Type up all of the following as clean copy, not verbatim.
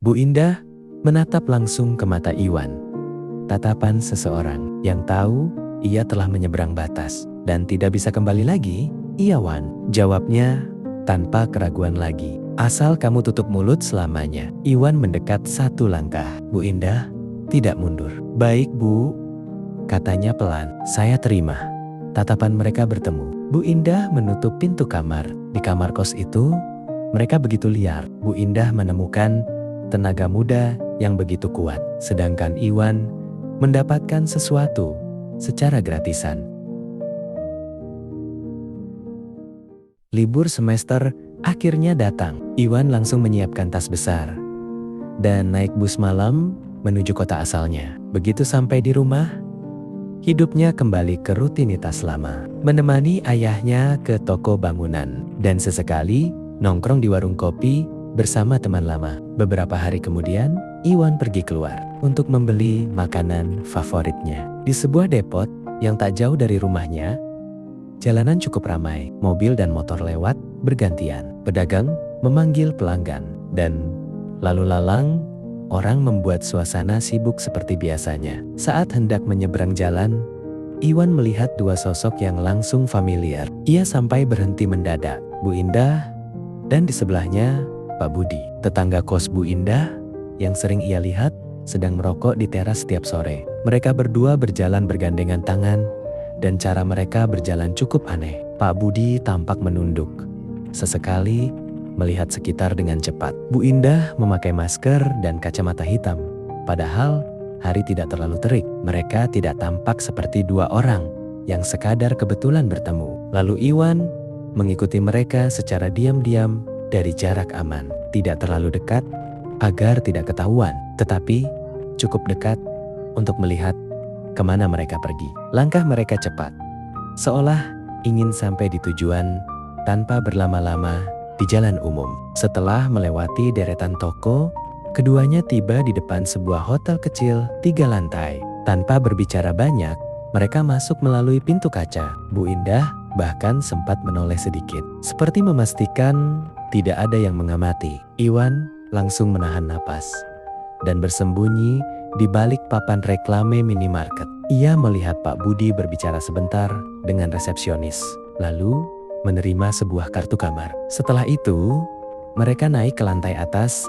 Bu Indah menatap langsung ke mata Iwan. Tatapan seseorang yang tahu ia telah menyeberang batas dan tidak bisa kembali lagi. Iya Wan, jawabnya tanpa keraguan lagi. Asal kamu tutup mulut selamanya. Iwan mendekat satu langkah. Bu Indah tidak mundur. Baik Bu, katanya pelan. Saya terima. Tatapan mereka bertemu. Bu Indah menutup pintu kamar. Di kamar kos itu, mereka begitu liar. Bu Indah menemukan tenaga muda yang begitu kuat. Sedangkan Iwan mendapatkan sesuatu secara gratisan. Libur semester akhirnya datang. Iwan langsung menyiapkan tas besar dan naik bus malam menuju kota asalnya. Begitu sampai di rumah, hidupnya kembali ke rutinitas lama. Menemani ayahnya ke toko bangunan dan sesekali nongkrong di warung kopi bersama teman lama. Beberapa hari kemudian, Iwan pergi keluar untuk membeli makanan favoritnya. Di sebuah depot yang tak jauh dari rumahnya, jalanan cukup ramai. Mobil dan motor lewat bergantian. Pedagang memanggil pelanggan dan lalu lalang orang membuat suasana sibuk seperti biasanya. Saat hendak menyeberang jalan, Iwan melihat dua sosok yang langsung familiar. Ia sampai berhenti mendadak. Bu Indah dan di sebelahnya Pak Budi, tetangga kos Bu Indah yang sering ia lihat sedang merokok di teras setiap sore. Mereka berdua berjalan bergandengan tangan dan cara mereka berjalan cukup aneh. Pak Budi tampak menunduk, sesekali melihat sekitar dengan cepat. Bu Indah memakai masker dan kacamata hitam. Padahal hari tidak terlalu terik. Mereka tidak tampak seperti dua orang yang sekadar kebetulan bertemu. Lalu Iwan mengikuti mereka secara diam-diam dari jarak aman. Tidak terlalu dekat agar tidak ketahuan, tetapi cukup dekat untuk melihat kemana mereka pergi. Langkah mereka cepat, seolah ingin sampai di tujuan tanpa berlama-lama di jalan umum. Setelah melewati deretan toko, keduanya tiba di depan sebuah hotel kecil 3 lantai. Tanpa berbicara banyak, mereka masuk melalui pintu kaca. Bu Indah bahkan sempat menoleh sedikit, seperti memastikan tidak ada yang mengamati. Iwan langsung menahan napas dan bersembunyi di balik papan reklame minimarket. Ia melihat Pak Budi berbicara sebentar dengan resepsionis, lalu menerima sebuah kartu kamar. Setelah itu, mereka naik ke lantai atas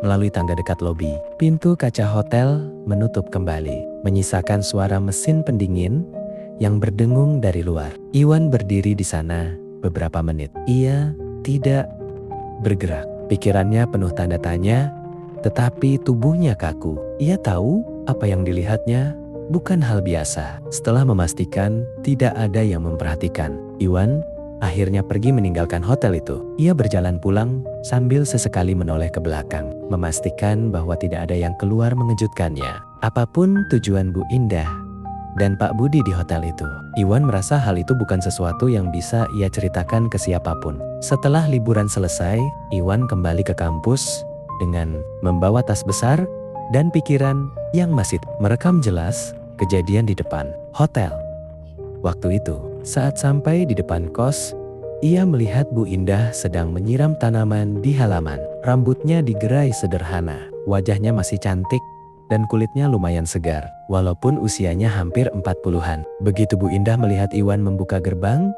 melalui tangga dekat lobi. Pintu kaca hotel menutup kembali, menyisakan suara mesin pendingin yang berdengung dari luar. Iwan berdiri di sana beberapa menit. Ia tidak bergerak. Pikirannya penuh tanda tanya, tetapi tubuhnya kaku. Ia tahu apa yang dilihatnya bukan hal biasa. Setelah memastikan tidak ada yang memperhatikan, Iwan akhirnya pergi meninggalkan hotel itu. Ia berjalan pulang sambil sesekali menoleh ke belakang, memastikan bahwa tidak ada yang keluar mengejutkannya. Apapun tujuan Bu Indah dan Pak Budi di hotel itu, Iwan merasa hal itu bukan sesuatu yang bisa ia ceritakan ke siapapun. Setelah liburan selesai, Iwan kembali ke kampus dengan membawa tas besar dan pikiran yang masih merekam jelas kejadian di depan hotel. Waktu itu, saat sampai di depan kos, ia melihat Bu Indah sedang menyiram tanaman di halaman. Rambutnya digerai sederhana, wajahnya masih cantik dan kulitnya lumayan segar, walaupun usianya hampir 40-an. Begitu Bu Indah melihat Iwan membuka gerbang,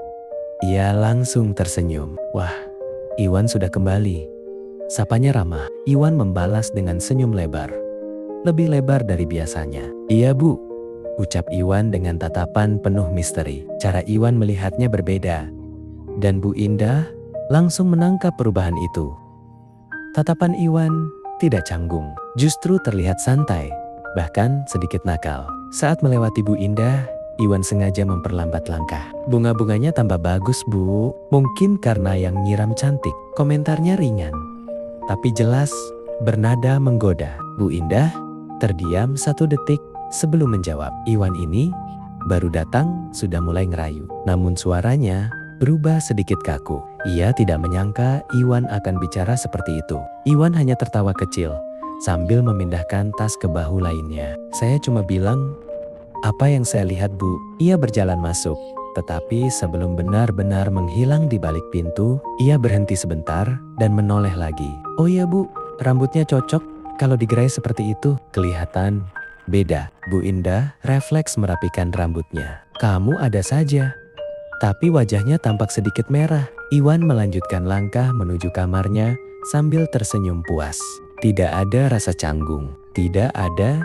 ia langsung tersenyum. Wah, Iwan sudah kembali. Sapanya ramah. Iwan membalas dengan senyum lebar, lebih lebar dari biasanya. Iya Bu, ucap Iwan dengan tatapan penuh misteri. Cara Iwan melihatnya berbeda, dan Bu Indah langsung menangkap perubahan itu. Tatapan Iwan tidak canggung, justru terlihat santai, bahkan sedikit nakal. Saat melewati Bu Indah, Iwan sengaja memperlambat langkah. Bunga-bunganya tambah bagus Bu, mungkin karena yang nyiram cantik. Komentarnya ringan, tapi jelas bernada menggoda. Bu Indah terdiam 1 detik sebelum menjawab. Iwan ini baru datang sudah mulai ngerayu, namun suaranya berubah sedikit kaku. Ia tidak menyangka Iwan akan bicara seperti itu. Iwan hanya tertawa kecil sambil memindahkan tas ke bahu lainnya. Saya cuma bilang apa yang saya lihat Bu. Ia berjalan masuk, tetapi sebelum benar-benar menghilang di balik pintu, ia berhenti sebentar dan menoleh lagi. Oh iya Bu, rambutnya cocok Kalau digerai seperti itu, kelihatan beda. Bu Indah refleks merapikan rambutnya. Kamu ada saja. Tapi wajahnya tampak sedikit merah. Iwan melanjutkan langkah menuju kamarnya sambil tersenyum puas. Tidak ada rasa canggung, tidak ada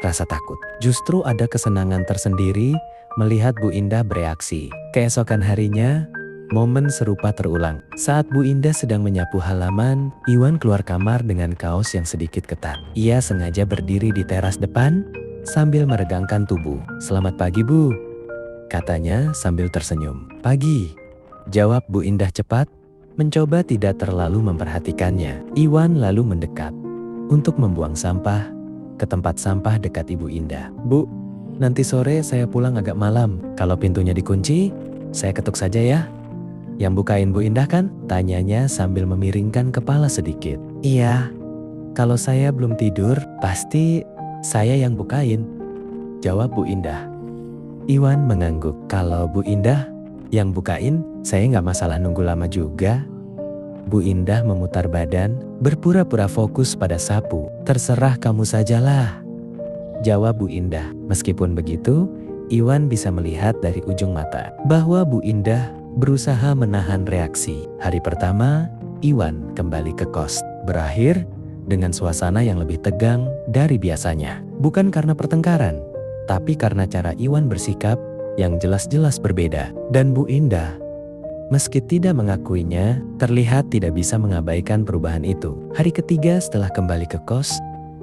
rasa takut. Justru ada kesenangan tersendiri melihat Bu Indah bereaksi. Keesokan harinya, momen serupa terulang. Saat Bu Indah sedang menyapu halaman, Iwan keluar kamar dengan kaos yang sedikit ketat. Ia sengaja berdiri di teras depan sambil meregangkan tubuh. "Selamat pagi, Bu," katanya sambil tersenyum. "Pagi," jawab Bu Indah cepat, mencoba tidak terlalu memperhatikannya. Iwan lalu mendekat untuk membuang sampah ke tempat sampah dekat Ibu Indah. "Bu, nanti sore saya pulang agak malam. Kalau pintunya dikunci, saya ketuk saja ya." "Yang bukain Bu Indah kan?" tanyanya sambil memiringkan kepala sedikit. "Iya, kalau saya belum tidur, pasti saya yang bukain," jawab Bu Indah. Iwan mengangguk. "Kalau Bu Indah yang bukain, saya nggak masalah nunggu lama juga." Bu Indah memutar badan, berpura-pura fokus pada sapu. "Terserah kamu sajalah," jawab Bu Indah. Meskipun begitu, Iwan bisa melihat dari ujung mata bahwa Bu Indah berusaha menahan reaksi. Hari pertama, Iwan kembali ke kos. Berakhir dengan suasana yang lebih tegang dari biasanya. Bukan karena pertengkaran, tapi karena cara Iwan bersikap yang jelas-jelas berbeda. Dan Bu Indah, meski tidak mengakuinya, terlihat tidak bisa mengabaikan perubahan itu. Hari ketiga setelah kembali ke kos,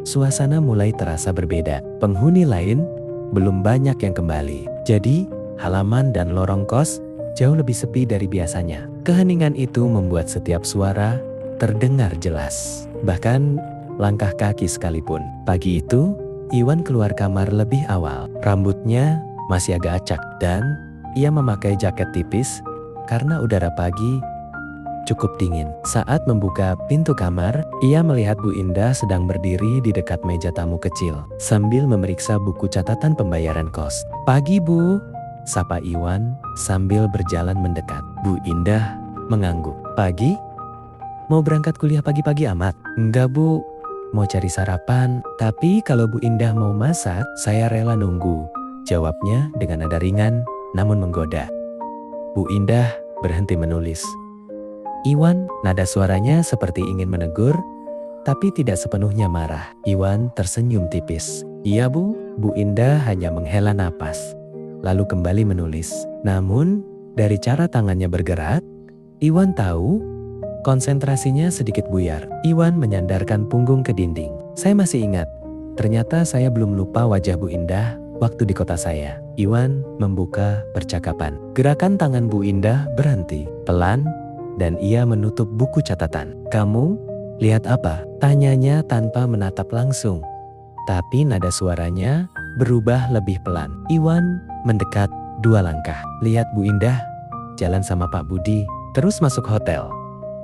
suasana mulai terasa berbeda. Penghuni lain belum banyak yang kembali. Jadi, halaman dan lorong kos jauh lebih sepi dari biasanya. Keheningan itu membuat setiap suara terdengar jelas. Bahkan langkah kaki sekalipun. Pagi itu, Iwan keluar kamar lebih awal. Rambutnya masih agak acak dan ia memakai jaket tipis karena udara pagi cukup dingin. Saat membuka pintu kamar, ia melihat Bu Indah sedang berdiri di dekat meja tamu kecil sambil memeriksa buku catatan pembayaran kos. "Pagi, Bu," sapa Iwan sambil berjalan mendekat. Bu Indah mengangguk. "Pagi? Mau berangkat kuliah pagi-pagi amat?" "Enggak, Bu. Mau cari sarapan. Tapi kalau Bu Indah mau masak, saya rela nunggu," jawabnya dengan nada ringan namun menggoda. Bu Indah berhenti menulis. Iwan, nada suaranya seperti ingin menegur, tapi tidak sepenuhnya marah. Iwan tersenyum tipis. "Iya, Bu." Bu Indah hanya menghela napas, lalu kembali menulis. Namun, dari cara tangannya bergerak, Iwan tahu konsentrasinya sedikit buyar. Iwan menyandarkan punggung ke dinding. "Saya masih ingat. Ternyata saya belum lupa wajah Bu Indah waktu di kota saya." Iwan membuka percakapan. Gerakan tangan Bu Indah berhenti, pelan, dan ia menutup buku catatan. "Kamu lihat apa?" tanyanya tanpa menatap langsung. Tapi nada suaranya berubah lebih pelan. Iwan mendekat 2 langkah. "Lihat Bu Indah jalan sama Pak Budi, terus masuk hotel."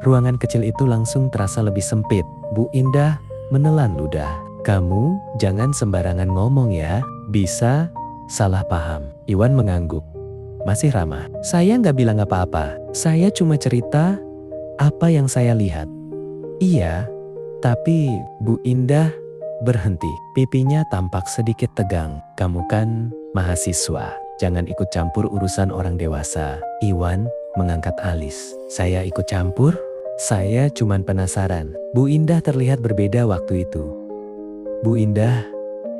Ruangan kecil itu langsung terasa lebih sempit. Bu Indah menelan ludah. "Kamu jangan sembarangan ngomong ya, bisa salah paham." Iwan mengangguk, masih ramah. "Saya nggak bilang apa-apa, saya cuma cerita apa yang saya lihat." "Iya, tapi..." Bu Indah berhenti. Pipinya tampak sedikit tegang. "Kamu kan mahasiswa, jangan ikut campur urusan orang dewasa." Iwan mengangkat alis. "Saya ikut campur? Saya cuman penasaran." Bu Indah terlihat berbeda waktu itu. Bu Indah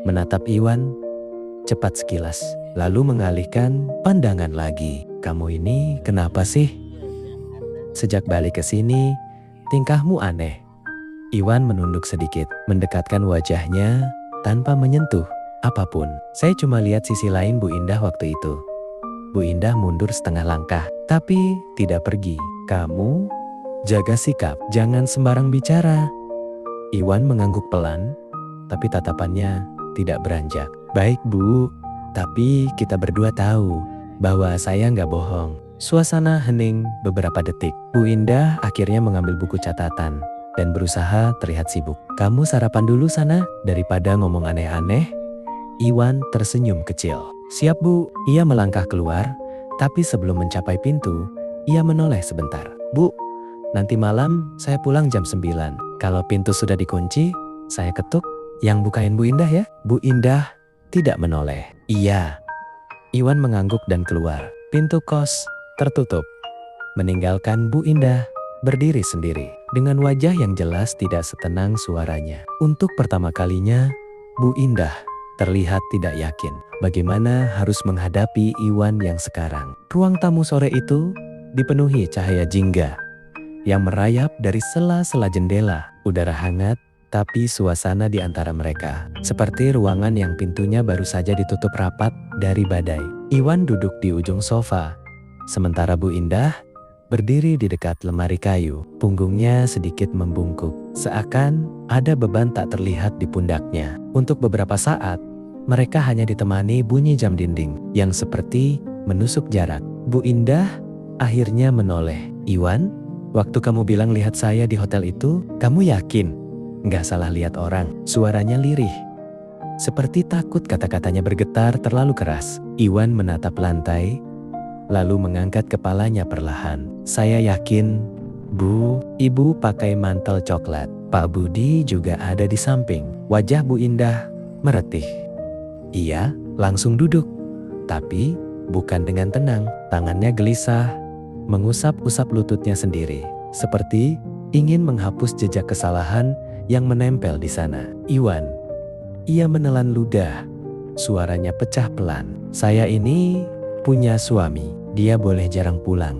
menatap Iwan cepat sekilas, lalu mengalihkan pandangan lagi. "Kamu ini kenapa sih? Sejak balik ke sini, tingkahmu aneh." Iwan menunduk sedikit, mendekatkan wajahnya tanpa menyentuh apapun. "Saya cuma lihat sisi lain Bu Indah waktu itu." Bu Indah mundur setengah langkah, tapi tidak pergi. "Kamu jaga sikap, jangan sembarang bicara." Iwan mengangguk pelan, tapi tatapannya tidak beranjak. "Baik, Bu, tapi kita berdua tahu bahwa saya nggak bohong." Suasana hening beberapa detik. Bu Indah akhirnya mengambil buku catatan dan berusaha terlihat sibuk. "Kamu sarapan dulu sana, daripada ngomong aneh-aneh." Iwan tersenyum kecil. "Siap, Bu." Ia melangkah keluar, tapi sebelum mencapai pintu, ia menoleh sebentar. "Bu, nanti malam saya pulang jam 9. Kalau pintu sudah dikunci, Saya ketuk, "Yang bukain Bu Indah ya?" Bu Indah tidak menoleh. "Iya." Iwan mengangguk dan keluar. Pintu kos tertutup, meninggalkan Bu Indah berdiri sendiri. Dengan wajah yang jelas tidak setenang suaranya. Untuk pertama kalinya, Bu Indah terlihat tidak yakin bagaimana harus menghadapi Iwan yang sekarang. Ruang tamu sore itu dipenuhi cahaya jingga yang merayap dari sela-sela jendela. Udara hangat, tapi suasana di antara mereka seperti ruangan yang pintunya baru saja ditutup rapat dari badai. Iwan duduk di ujung sofa, sementara Bu Indah berdiri di dekat lemari kayu. Punggungnya sedikit membungkuk, seakan ada beban tak terlihat di pundaknya. Untuk beberapa saat, mereka hanya ditemani bunyi jam dinding yang seperti menusuk jarak. Bu Indah akhirnya menoleh. "Iwan, waktu kamu bilang lihat saya di hotel itu, kamu yakin nggak salah lihat orang?" Suaranya lirih, seperti takut kata-katanya bergetar terlalu keras. Iwan menatap lantai, lalu mengangkat kepalanya perlahan. "Saya yakin, Bu." Ibu pakai mantel coklat. Pak Budi juga ada di samping. Wajah Bu Indah meretih. Ia langsung duduk, tapi bukan dengan tenang. Tangannya gelisah, mengusap-usap lututnya sendiri, seperti ingin menghapus jejak kesalahan yang menempel di sana. "Iwan." Ia menelan ludah. Suaranya pecah pelan. "Saya ini punya suami. Dia boleh jarang pulang,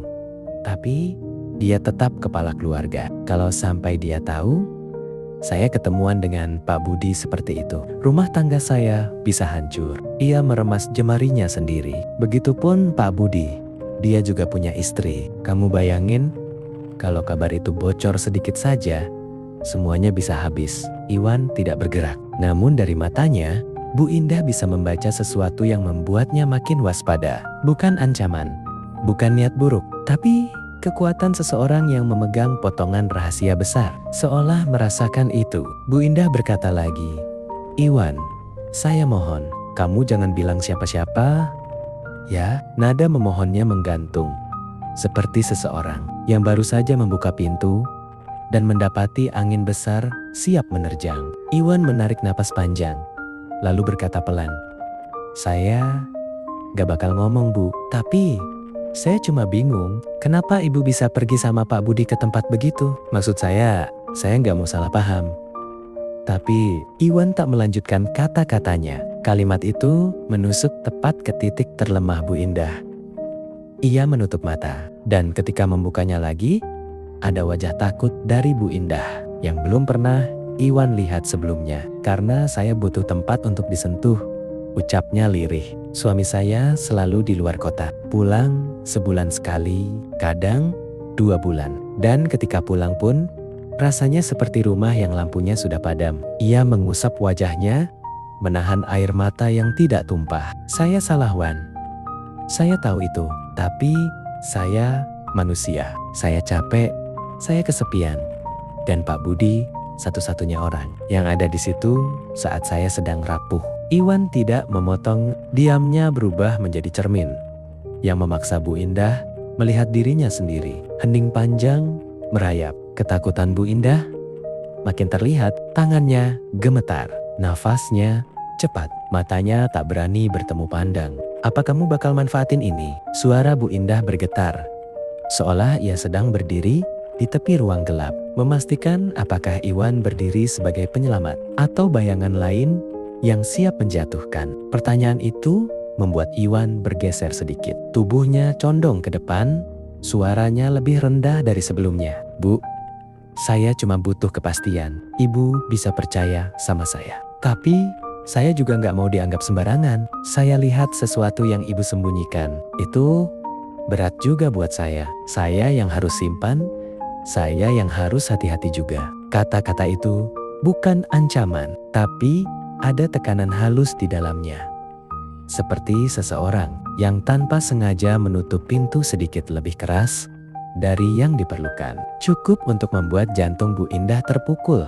tapi dia tetap kepala keluarga. Kalau sampai dia tahu saya ketemuan dengan Pak Budi seperti itu, rumah tangga saya bisa hancur." Ia meremas jemarinya sendiri. "Begitupun Pak Budi. Dia juga punya istri. Kamu bayangin kalau kabar itu bocor sedikit saja, semuanya bisa habis." Iwan tidak bergerak. Namun dari matanya, Bu Indah bisa membaca sesuatu yang membuatnya makin waspada. Bukan ancaman, bukan niat buruk, tapi kekuatan seseorang yang memegang potongan rahasia besar. Seolah merasakan itu, Bu Indah berkata lagi, "Iwan, saya mohon, kamu jangan bilang siapa-siapa ya." Nada memohonnya menggantung, seperti seseorang yang baru saja membuka pintu dan mendapati angin besar siap menerjang. Iwan menarik napas panjang, lalu berkata pelan, "Saya gak bakal ngomong, Bu, tapi saya cuma bingung, kenapa Ibu bisa pergi sama Pak Budi ke tempat begitu? Maksud saya nggak mau salah paham." Tapi Iwan tak melanjutkan kata-katanya. Kalimat itu menusuk tepat ke titik terlemah Bu Indah. Ia menutup mata, dan ketika membukanya lagi, ada wajah takut dari Bu Indah yang belum pernah Iwan lihat sebelumnya. "Karena saya butuh tempat untuk disentuh," ucapnya lirih. "Suami saya selalu di luar kota, pulang sebulan sekali, kadang 2 bulan. Dan ketika pulang pun, rasanya seperti rumah yang lampunya sudah padam." Ia mengusap wajahnya, menahan air mata yang tidak tumpah. "Saya salah, Wan. Saya tahu itu, tapi saya manusia. Saya capek, saya kesepian. Dan Pak Budi satu-satunya orang yang ada di situ saat saya sedang rapuh." Iwan tidak memotong, diamnya berubah menjadi cermin yang memaksa Bu Indah melihat dirinya sendiri. Hening panjang merayap. Ketakutan Bu Indah makin terlihat. Tangannya gemetar, nafasnya cepat, matanya tak berani bertemu pandang. "Apa kamu bakal manfaatin ini?" Suara Bu Indah bergetar, seolah ia sedang berdiri di tepi ruang gelap, memastikan apakah Iwan berdiri sebagai penyelamat atau bayangan lain yang siap menjatuhkan. Pertanyaan itu membuat Iwan bergeser sedikit. Tubuhnya condong ke depan, suaranya lebih rendah dari sebelumnya. "Bu, saya cuma butuh kepastian. Ibu bisa percaya sama saya. Tapi saya juga nggak mau dianggap sembarangan. Saya lihat sesuatu yang Ibu sembunyikan. Itu berat juga buat saya. Saya yang harus simpan, saya yang harus hati-hati juga." Kata-kata itu bukan ancaman, tapi ada tekanan halus di dalamnya. Seperti seseorang yang tanpa sengaja menutup pintu sedikit lebih keras dari yang diperlukan. Cukup untuk membuat jantung Bu Indah terpukul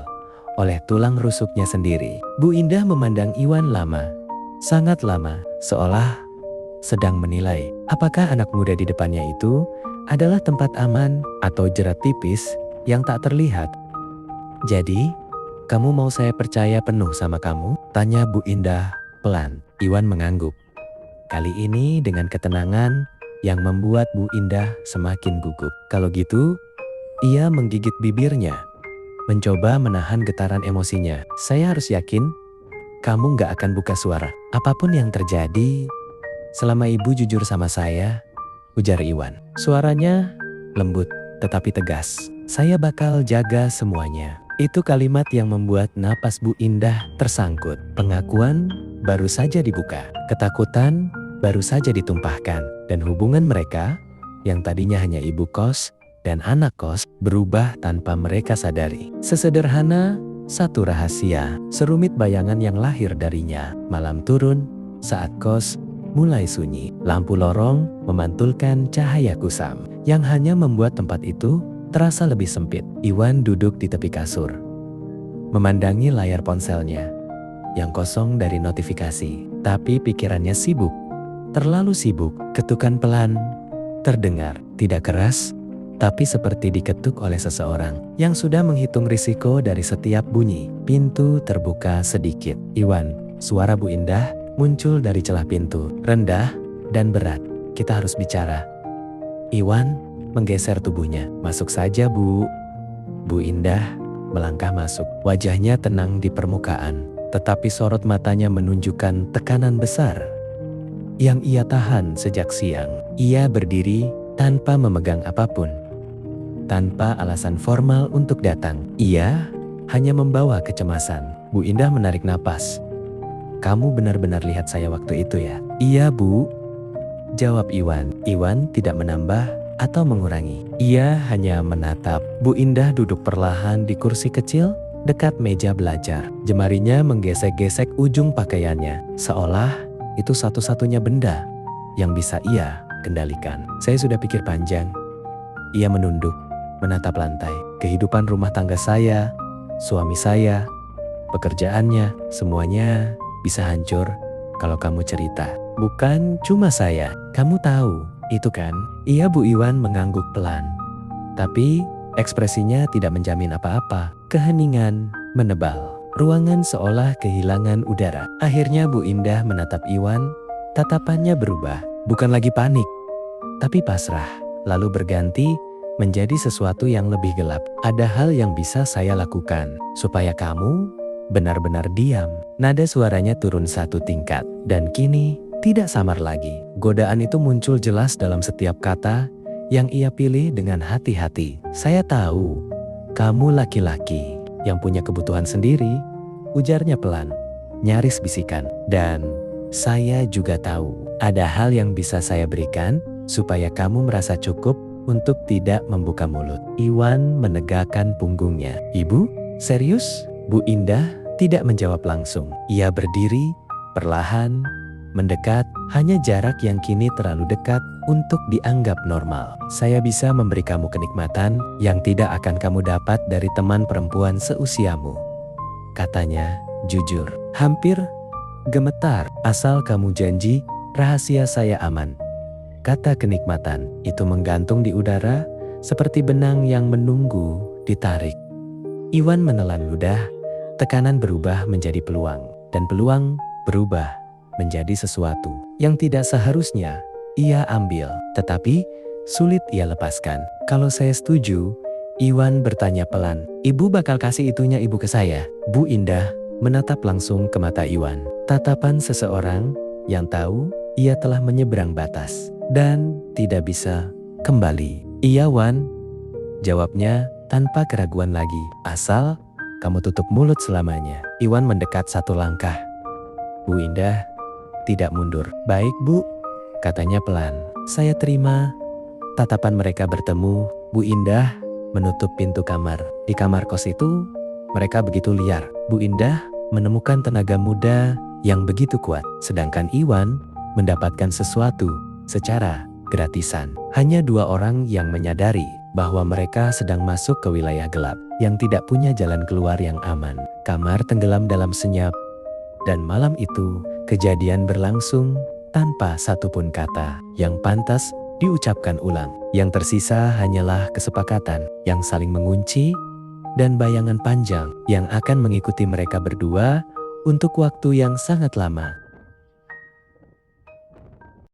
oleh tulang rusuknya sendiri. Bu Indah memandang Iwan lama, sangat lama, seolah sedang menilai apakah anak muda di depannya itu adalah tempat aman atau jerat tipis yang tak terlihat. Jadi, Kamu mau saya percaya penuh sama kamu? Tanya Bu Indah pelan. Iwan mengangguk. Kali ini dengan ketenangan yang membuat Bu Indah semakin gugup. Kalau gitu, ia menggigit bibirnya, mencoba menahan getaran emosinya. Saya harus yakin kamu gak akan buka suara. Apapun yang terjadi, selama ibu jujur sama saya, ujar Iwan. Suaranya lembut tetapi tegas. Saya bakal jaga semuanya. Itu kalimat yang membuat napas Bu Indah tersangkut. Pengakuan baru saja dibuka. Ketakutan baru saja ditumpahkan. Dan hubungan mereka yang tadinya hanya ibu kos dan anak kos berubah tanpa mereka sadari. Sesederhana satu rahasia, serumit bayangan yang lahir darinya. Malam turun saat kos mulai sunyi. Lampu lorong memantulkan cahaya kusam yang hanya membuat tempat itu terasa lebih sempit. Iwan duduk di tepi kasur, memandangi layar ponselnya yang kosong dari notifikasi. Tapi pikirannya sibuk, terlalu sibuk. Ketukan pelan terdengar, tidak keras, tapi seperti diketuk oleh seseorang yang sudah menghitung risiko dari setiap bunyi. Pintu terbuka sedikit. Iwan, suara Bu Indah muncul dari celah pintu, rendah dan berat. Kita harus bicara. Iwan menggeser tubuhnya. Masuk saja, Bu. Bu Indah melangkah masuk. Wajahnya tenang di permukaan, tetapi sorot matanya menunjukkan tekanan besar yang ia tahan sejak siang. Ia berdiri tanpa memegang apapun, tanpa alasan formal untuk datang. Ia hanya membawa kecemasan. Bu Indah menarik napas. Kamu benar-benar lihat saya waktu itu ya? Iya, Bu, jawab Iwan. Iwan tidak menambah atau mengurangi. Ia hanya menatap. Bu Indah duduk perlahan di kursi kecil dekat meja belajar. Jemarinya menggesek-gesek ujung pakaiannya, seolah itu satu-satunya benda yang bisa ia kendalikan. Saya sudah pikir panjang. Ia menunduk, menatap lantai. Kehidupan rumah tangga saya, suami saya, pekerjaannya, semuanya bisa hancur kalau kamu cerita. Bukan cuma saya, kamu tahu itu kan? Iya, Bu. Iwan mengangguk pelan, tapi ekspresinya tidak menjamin apa-apa. Keheningan menebal. Ruangan seolah kehilangan udara. Akhirnya Bu Indah menatap Iwan. Tatapannya berubah, bukan lagi panik, tapi pasrah. Lalu berganti menjadi sesuatu yang lebih gelap. Ada hal yang bisa saya lakukan supaya kamu benar-benar diam. Nada suaranya turun satu tingkat, dan kini tidak samar lagi. Godaan itu muncul jelas dalam setiap kata yang ia pilih dengan hati-hati. Saya tahu, kamu laki-laki yang punya kebutuhan sendiri, ujarnya pelan, nyaris bisikan. Dan saya juga tahu, ada hal yang bisa saya berikan supaya kamu merasa cukup untuk tidak membuka mulut. Iwan menegakkan punggungnya. Ibu, serius? Bu Indah tidak menjawab langsung. Ia berdiri, perlahan, mendekat, hanya jarak yang kini terlalu dekat untuk dianggap normal. Saya bisa memberi kamu kenikmatan yang tidak akan kamu dapat dari teman perempuan seusiamu, katanya jujur, hampir gemetar. Asal kamu janji rahasia saya aman. Kata kenikmatan itu menggantung di udara seperti benang yang menunggu ditarik. Iwan menelan ludah, tekanan berubah menjadi peluang, dan peluang berubah menjadi sesuatu yang tidak seharusnya ia ambil, tetapi sulit ia lepaskan. Kalau saya setuju, Iwan bertanya pelan, ibu bakal kasih itunya ibu ke saya? Bu Indah menatap langsung ke mata Iwan. Tatapan seseorang yang tahu ia telah menyeberang batas dan tidak bisa kembali. Iya, Wan, jawabnya tanpa keraguan lagi. Asal kamu tutup mulut selamanya. Iwan mendekat satu langkah. Bu Indah tidak mundur. Baik, Bu, katanya pelan. Saya terima. Tatapan mereka bertemu. Bu Indah menutup pintu kamar. Di kamar kos itu, mereka begitu liar. Bu Indah menemukan tenaga muda yang begitu kuat, sedangkan Iwan mendapatkan sesuatu secara gratisan. Hanya dua orang yang menyadari bahwa mereka sedang masuk ke wilayah gelap yang tidak punya jalan keluar yang aman. Kamar tenggelam dalam senyap, dan malam itu kejadian berlangsung tanpa satupun kata yang pantas diucapkan ulang. Yang tersisa hanyalah kesepakatan yang saling mengunci dan bayangan panjang yang akan mengikuti mereka berdua untuk waktu yang sangat lama.